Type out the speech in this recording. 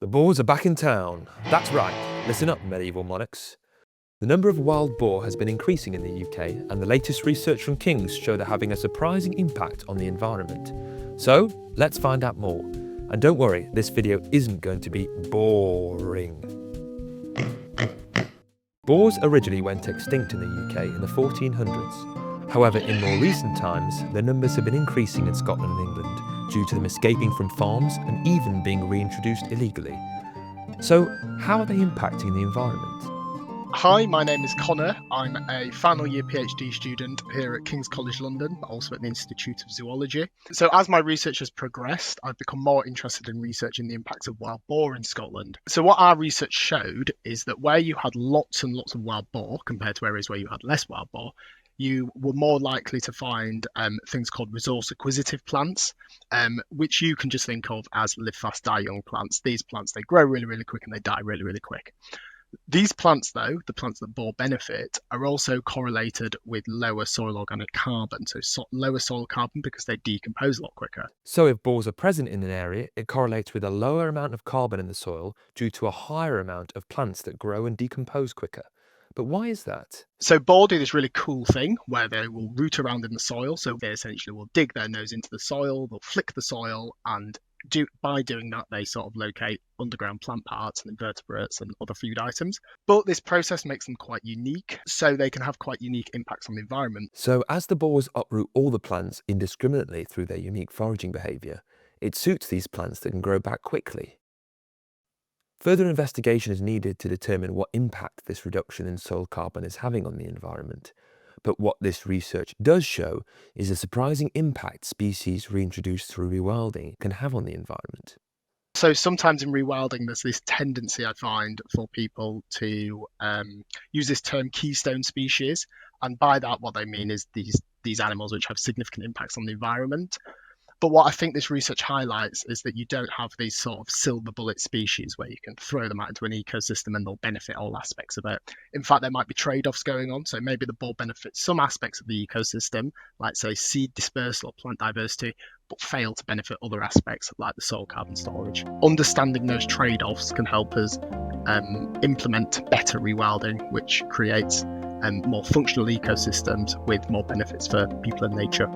The boars are back in town. That's right. Listen up, medieval monarchs. The number of wild boar has been increasing in the UK, and the latest research from King's show they're having a surprising impact on the environment. So, let's find out more. And don't worry, this video isn't going to be boring. Boars originally went extinct in the UK in the 1400s. However, in more recent times, their numbers have been increasing in Scotland and England due to them escaping from farms and even being reintroduced illegally. So, how are they impacting the environment? Hi, my name is Connor. I'm a final year PhD student here at King's College London, but also at the Institute of Zoology. So as my research has progressed, I've become more interested in researching the impacts of wild boar in Scotland. So what our research showed is that where you had lots and lots of wild boar compared to areas where you had less wild boar, you were more likely to find things called resource acquisitive plants, which you can just think of as live fast, die young plants. These plants, they grow really, really quick and they die really, really quick. These plants, though, the plants that boar benefit, are also correlated with lower soil organic carbon. So lower soil carbon because they decompose a lot quicker. So if boars are present in an area, it correlates with a lower amount of carbon in the soil due to a higher amount of plants that grow and decompose quicker. But why is that? So boar do this really cool thing where they will root around in the soil. So they essentially will dig their nose into the soil, they'll flick the soil, and by doing that, they sort of locate underground plant parts and invertebrates and other food items. But this process makes them quite unique, so they can have quite unique impacts on the environment. So as the boars uproot all the plants indiscriminately through their unique foraging behaviour, it suits these plants that can grow back quickly. Further investigation is needed to determine what impact this reduction in soil carbon is having on the environment. But what this research does show is a surprising impact species reintroduced through rewilding can have on the environment. So sometimes in rewilding, there's this tendency I find for people to use this term keystone species. And by that, what they mean is these animals which have significant impacts on the environment. But what I think this research highlights is that you don't have these sort of silver bullet species where you can throw them out into an ecosystem and they'll benefit all aspects of it. In fact, there might be trade-offs going on. So maybe the boar benefits some aspects of the ecosystem, like say seed dispersal or plant diversity, but fail to benefit other aspects like the soil carbon storage. Understanding those trade-offs can help us implement better rewilding, which creates more functional ecosystems with more benefits for people and nature.